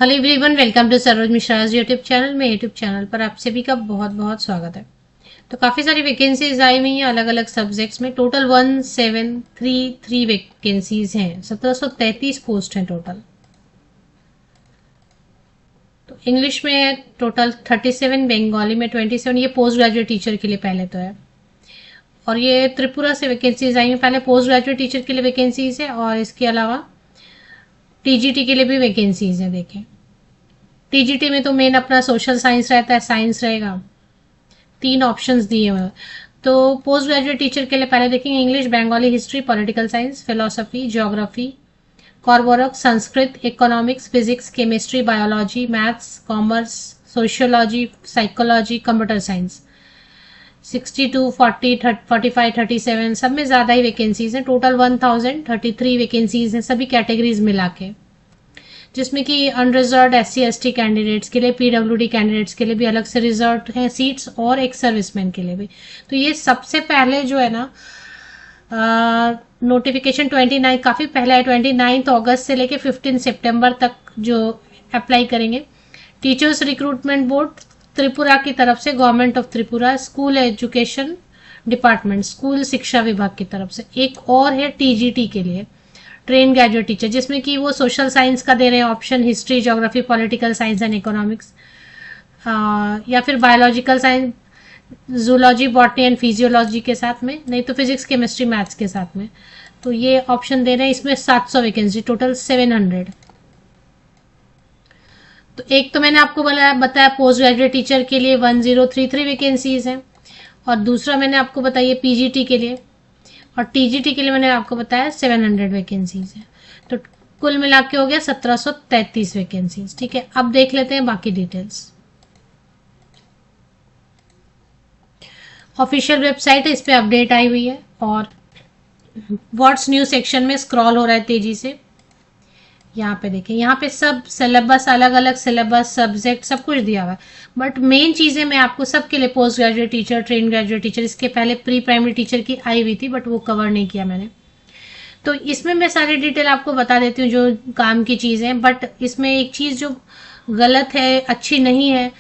Hello everyone, welcome to Saroj Mishra YouTube channel में। YouTube channel पर आप सभी का बहुत बहुत स्वागत है। तो काफ़ी सारी वैकेंसीज आई हुई हैं अलग अलग सब्जेक्ट्स में। टोटल 1733 वैकेंसीज हैं, 1733 पोस्ट हैं टोटल। तो इंग्लिश में टोटल 37, बंगाली में 27। ये पोस्ट ग्रेजुएट टीचर के लिए पहले तो है। और ये त्रिपुरा से वैकेंसीज आई हैं। पहले पोस्ट ग्रेजुएट टीचर के लिए वैकेंसीज है और इसके अलावा टीजीटी के लिए भी वैकेंसीज हैं। देखें, टीजीटी में तो मेन अपना सोशल साइंस रहता है, साइंस रहेगा। 3 ऑप्शंस दिए हुए हैं। तो पोस्ट ग्रेजुएट टीचर के लिए पहले देखेंगे English, Bengali, history, political science, philosophy, geography, कॉर्पोरक, Sanskrit, economics, physics, chemistry, biology, maths, commerce, sociology, psychology, computer science. 62, 40, 45, 37 सब में ज़्यादा ही वैकेंसीज हैं। टोटल 1033 वैकेंसीज हैं सभी कैटेगरीज मिला के, जिसमें कि अनरिजर्व SC ST कैंडिडेट्स के लिए, PWD कैंडिडेट्स के लिए भी अलग से रिजर्व है सीट्स और एक सर्विसमैन के लिए भी। तो ये सबसे पहले जो है ना नोटिफिकेशन 29 काफ़ी पहले है, 29 अगस्त से लेके 15 सितंबर तक जो अप्लाई करेंगे। टीचर्स रिक्रूटमेंट बोर्ड त्रिपुरा की तरफ से, government of Tripura, school education department, school शिक्षा विभाग की तरफ से। एक और है TGT के लिए, ट्रेन ग्रेजुएट टीचर, जिसमें कि वो सोशल साइंस का दे रहे हैं option, history, geography, political science and economics, या फिर biological science, zoology, botany and physiology के साथ में, नहीं तो फिजिक्स, केमिस्ट्री, मैथ्स के साथ में। तो ये ऑप्शन दे रहे हैं। इसमें 700 वैकेंसी, टोटल 700। तो एक तो मैंने आपको बताया पोस्ट ग्रेजुएट टीचर के लिए 1033 वैकेंसीज हैं, और दूसरा मैंने आपको बताया PGT के लिए, और TGT के लिए मैंने आपको बताया 700 वैकेंसीज है। तो कुल मिला के हो गया 1733 वैकेंसीज। ठीक है, अब देख लेते हैं बाकी डिटेल्स। ऑफिशियल वेबसाइट है, इस पे अपडेट आई हुई है, और व्हाट्स न्यू सेक्शन में स्क्रॉल हो रहा है तेजी से। यहाँ पे देखें, यहाँ पे सब सिलेबस, अलग अलग सिलेबस, सब्जेक्ट, सब कुछ दिया हुआ है। बट मेन चीजें मैं आपको सबके लिए, post graduate teacher, train graduate teacher, इसके पहले प्री प्राइमरी टीचर की आई हुई थी, बट वो कवर नहीं किया मैंने। तो इसमें मैं सारी डिटेल आपको बता देती हूँ जो काम की चीजें। बट इसमें एक चीज जो गलत है, अच्छी नहीं है,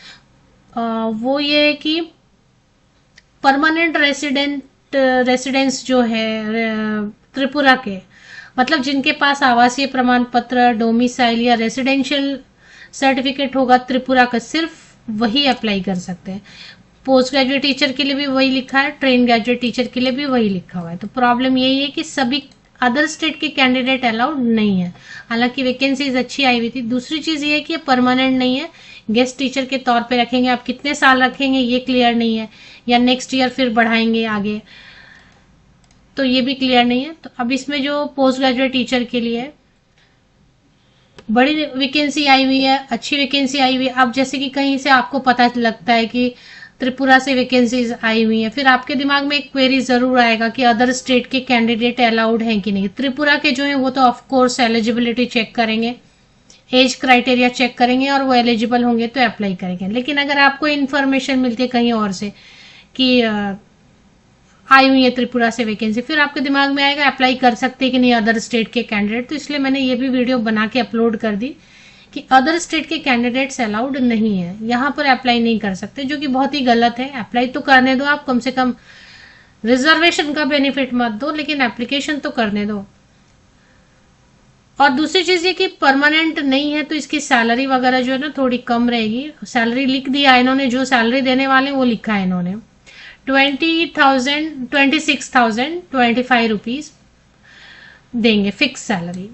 वो ये है कि परमानेंट रेसिडेंस जो है त्रिपुरा के, मतलब जिनके पास आवासीय प्रमाण पत्र, डोमिसाइल या रेसिडेंशियल सर्टिफिकेट होगा त्रिपुरा का, सिर्फ वही अप्लाई कर सकते हैं। पोस्ट ग्रेजुएट टीचर के लिए भी वही लिखा है, ट्रेन ग्रेजुएट टीचर के लिए भी वही लिखा हुआ है। तो प्रॉब्लम यही है कि सभी अदर स्टेट के कैंडिडेट अलाउड नहीं है। हालांकि वैकेंसीज अच्छी आई हुई थी। दूसरी चीज ये है कि परमानेंट नहीं है, गेस्ट टीचर के तौर पे रखेंगे। आप कितने साल रखेंगे ये क्लियर नहीं है, या नेक्स्ट ईयर फिर बढ़ाएंगे आगे, तो ये भी क्लियर नहीं है। तो अब इसमें जो पोस्ट ग्रेजुएट टीचर के लिए बड़ी वैकेंसी आई हुई है, अच्छी वैकेंसी आई हुई है। अब जैसे कि कहीं से आपको पता लगता है कि त्रिपुरा से वैकेंसीज आई हुई है, फिर आपके दिमाग में एक क्वेरी जरूर आएगा कि अदर स्टेट के कैंडिडेट अलाउड हैं कि नहीं। त्रिपुरा के जो है वो तो ऑफ कोर्स एलिजिबिलिटी चेक करेंगे, एज क्राइटेरिया चेक करेंगे, और वो एलिजिबल होंगे तो अप्लाई करेंगे। लेकिन अगर आपको इन्फॉर्मेशन मिलती है कहीं और से कि आई हुई है त्रिपुरा से वैकेंसी, फिर आपके दिमाग में आएगा अप्लाई कर सकते हैं कि नहीं अदर स्टेट के कैंडिडेट। तो इसलिए मैंने ये भी वीडियो बना के अपलोड कर दी कि अदर स्टेट के कैंडिडेट्स अलाउड नहीं है, यहाँ पर अप्लाई नहीं कर सकते, जो कि बहुत ही गलत है। अप्लाई तो करने दो आप, कम से कम रिजर्वेशन का बेनिफिट मत दो, लेकिन एप्लीकेशन तो करने दो। और दूसरी चीज ये कि परमानेंट नहीं है तो इसकी सैलरी वगैरह जो है ना थोड़ी कम रहेगी। सैलरी लिख दिया इन्होंने, जो सैलरी देने वाले वो लिखा है इन्होंने, 26,025 रुपीज देंगे फिक्स सैलरी,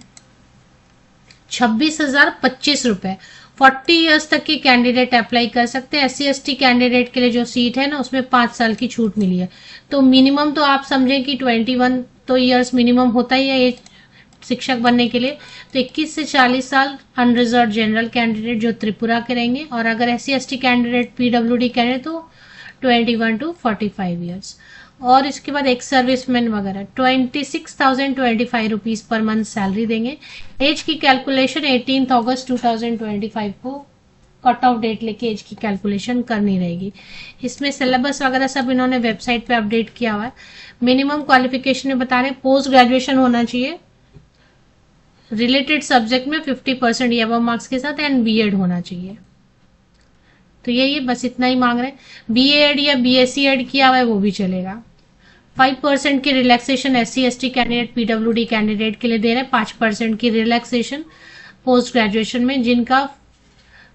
26,025 रुपए। 40 इयर्स तक की कैंडिडेट अप्लाई कर सकते हैं। SC ST कैंडिडेट के लिए जो सीट है ना उसमें 5 साल की छूट मिली है। तो मिनिमम तो आप समझें कि 21 तो इयर्स मिनिमम होता ही है एज शिक्षक बनने के लिए। तो 21 से 40 साल अनरिजर्व जनरल कैंडिडेट जो त्रिपुरा के रहेंगे, और अगर SC ST candidate, PWD candidate तो 21 to 45 ईयर्स। और इसके बाद एक सर्विसमैन वगैरह 26,025 रुपीज पर मंथ सैलरी देंगे। एज की कैलकुलेशन 18 अगस्त 2025 को कट ऑफ डेट लेके एज की कैलकुलेशन करनी रहेगी। इसमें सिलेबस वगैरह सब इन्होंने वेबसाइट पे अपडेट किया हुआ है। मिनिमम क्वालिफिकेशन में बता रहे हैं पोस्ट ग्रेजुएशन होना चाहिए, रिलेटेड सब्जेक्ट में 50% या अबव मार्क्स के साथ एंड बीएड होना चाहिए। तो यही बस इतना ही मांग रहे हैं। बीएड या बीएससी एड किया हुआ है वो भी चलेगा। 5% की relaxation SC/ST candidate PWD candidate के लिए दे रहे हैं। 5% की रिलैक्सेशन पोस्ट ग्रेजुएशन में, जिनका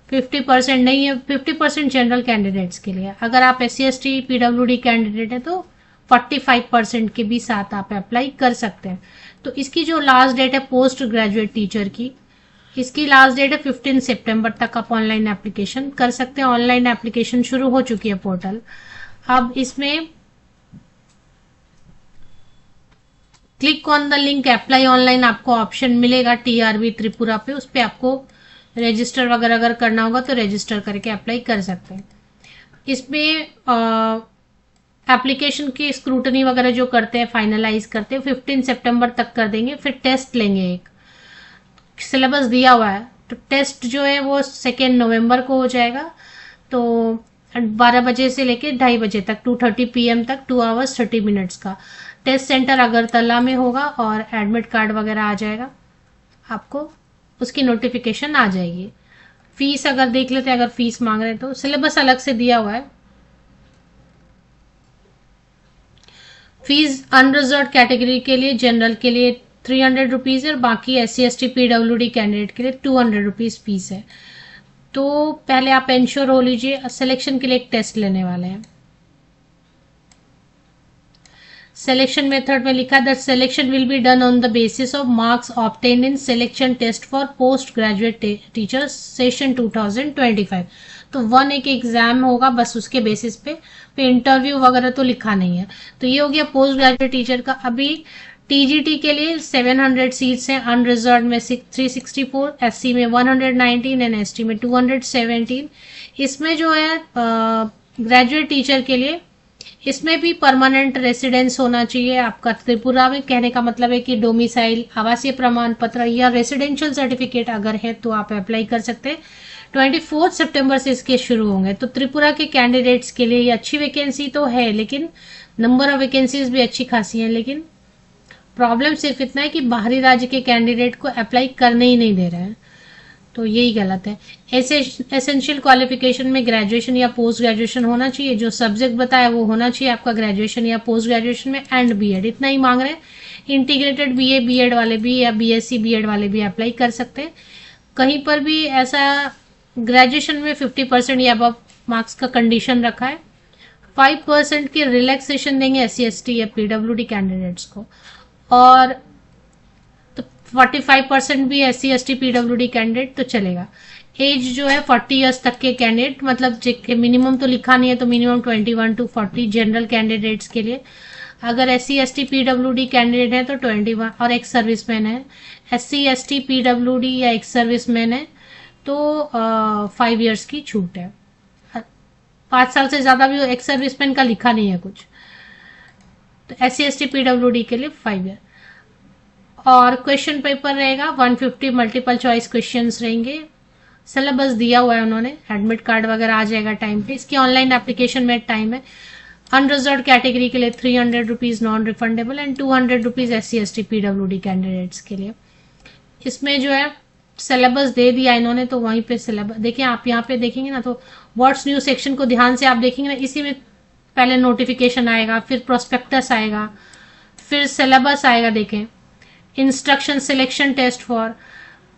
50% नहीं है, 50% जनरल कैंडिडेट्स के लिए। अगर आप SC/ST PWD कैंडिडेट है तो 45% के भी साथ आप अप्लाई कर सकते हैं। तो इसकी जो लास्ट डेट है पोस्ट ग्रेजुएट टीचर की, इसकी लास्ट डेट है 15 सितंबर तक आप ऑनलाइन एप्लीकेशन कर सकते हैं। ऑनलाइन एप्लीकेशन शुरू हो चुकी है पोर्टल। अब इसमें click on the link apply online आपको ऑप्शन मिलेगा TRB त्रिपुरा पे, उस पर आपको रजिस्टर वगैरह अगर करना होगा तो रजिस्टर करके अप्लाई कर सकते हैं। इसमें एप्लीकेशन की स्क्रूटनी वगैरह जो करते हैं, फाइनलाइज करते हैं, 15 सितंबर तक कर देंगे। फिर टेस्ट लेंगे, एक सिलेबस दिया हुआ है तो टेस्ट जो है वो 2 नवंबर को हो जाएगा। तो 12 बजे से लेके 2:30 बजे तक, 2:30 PM तक 2 आवर्स 30 मिनट्स का टेस्ट सेंटर अगरतला में होगा और एडमिट कार्ड वगैरह आ जाएगा आपको, उसकी नोटिफिकेशन आ जाएगी। फीस अगर देख लेते हैं, अगर फीस मांग रहे हैं तो सिलेबस अलग से दिया हुआ है। फीस अनरिजर्व कैटेगरी के लिए, जनरल के लिए 300 रुपीज है और बाकी SC/ST PWD कैंडिडेट के लिए 200 रुपीज फीस है। तो पहले आप इंश्योर हो लीजिए। सिलेक्शन के लिए एक टेस्ट लेने वाले हैं। सिलेक्शन मेथड में लिखा that selection will be done on the basis of marks obtained in selection test for post graduate teacher session 2025। तो 1 एक एग्जाम होगा बस, उसके बेसिस पे इंटरव्यू वगैरह तो लिखा नहीं है। तो ये हो गया पोस्ट ग्रेजुएट टीचर का। अभी TGT के लिए 700 सीट्स हैं, अनरिजर्व में 364, SC में 119 एंड ST में 217। इसमें जो है ग्रेजुएट टीचर के लिए, इसमें भी परमानेंट रेसिडेंस होना चाहिए आपका त्रिपुरा में। कहने का मतलब है कि डोमिसाइल, आवासीय प्रमाण पत्र या रेसिडेंशियल सर्टिफिकेट अगर है तो आप अप्लाई कर सकते हैं। 24 सितंबर से इसके शुरू होंगे। तो त्रिपुरा के कैंडिडेट्स के लिए ये अच्छी वैकेंसी तो है, लेकिन नंबर ऑफ वैकेंसीज भी अच्छी खासी है। लेकिन प्रॉब्लम सिर्फ इतना है कि बाहरी राज्य के कैंडिडेट को अप्लाई करने ही नहीं दे रहे हैं, तो यही गलत है। एसेंशियल क्वालिफिकेशन में ग्रेजुएशन या पोस्ट ग्रेजुएशन होना चाहिए। जो सब्जेक्ट बताया वो होना चाहिए आपका ग्रेजुएशन या पोस्ट ग्रेजुएशन में, एंड बीएड, इतना ही मांग रहे हैं। इंटीग्रेटेड BA BEd वाले भी या BSc BEd वाले भी अप्लाई कर सकते हैं। कहीं पर भी ऐसा ग्रेजुएशन में 50% या अबव मार्क्स का कंडीशन रखा है। 5% की रिलैक्सेशन देंगे SC/ST या PWD कैंडिडेट्स को, और तो 45% भी SC/ST PWD कैंडिडेट तो चलेगा। एज जो है 40 इयर्स तक के कैंडिडेट, मतलब मिनिमम तो लिखा नहीं है, तो मिनिमम 21 to 40 जनरल कैंडिडेट्स के लिए। अगर SC/ST PWD कैंडिडेट है तो 21, और एक सर्विसमैन है। SC/ST PWD या एक सर्विसमैन है तो 5 इयर्स की छूट है। 5 साल से ज्यादा भी एक सर्विसमैन का लिखा नहीं है कुछ। तो SC/ST PWD के लिए 5 ईयर। और क्वेश्चन पेपर रहेगा 150 मल्टीपल चॉइस क्वेश्चंस रहेंगे। सिलेबस दिया हुआ है उन्होंने, एडमिट कार्ड वगैरह आ जाएगा टाइम पे। इसकी ऑनलाइन एप्लीकेशन में टाइम है। अनरिजर्व कैटेगरी के लिए 300 rupees non refundable and 200 rupees SC/ST PWD candidates के लिए। इसमें जो है सिलेबस दे दिया इन्होंने, तो वहीं पे सिलेबस देखिए। आप यहाँ पे देखेंगे ना, तो व्हाट्स न्यू सेक्शन को ध्यान से आप देखेंगे ना, इसी में पहले नोटिफिकेशन आएगा, फिर प्रोस्पेक्टस आएगा, फिर सिलेबस आएगा। देखें, इंस्ट्रक्शन सिलेक्शन टेस्ट फॉर,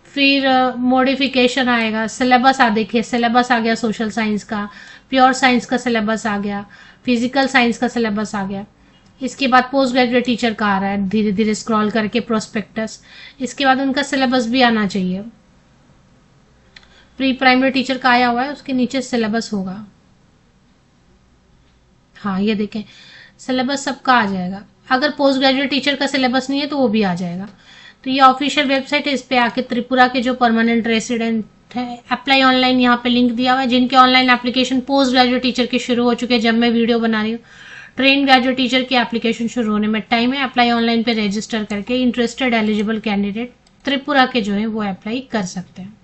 फिर मॉडिफिकेशन आएगा, सिलेबस देखिए सिलेबस आ गया सोशल साइंस का, प्योर साइंस का सिलेबस आ गया, फिजिकल साइंस का सिलेबस आ गया। इसके बाद पोस्ट ग्रेजुएट टीचर का आ रहा है, धीरे धीरे स्क्रॉल करके प्रोस्पेक्टस। इसके बाद उनका सिलेबस भी आना चाहिए। प्री प्राइमरी टीचर का आया हुआ है, उसके नीचे सिलेबस होगा। हाँ, ये देखें सिलेबस सबका आ जाएगा। अगर पोस्ट ग्रेजुएट टीचर का सिलेबस नहीं है तो वो भी आ जाएगा। तो ये ऑफिशियल वेबसाइट है, इस पे आके त्रिपुरा के जो परमानेंट रेसिडेंट है, अप्लाई ऑनलाइन यहाँ पे लिंक दिया हुआ है। जिनके online application post graduate teacher के शुरू हो चुके हैं जब मैं वीडियो बना रही हूँ, ट्रेन ग्रेजुएट टीचर की एप्लीकेशन शुरू होने में टाइम है। अप्लाई ऑनलाइन पे रजिस्टर करके इंटरेस्टेड एलिजिबल कैंडिडेट त्रिपुरा के जो है वो अप्लाई कर सकते हैं।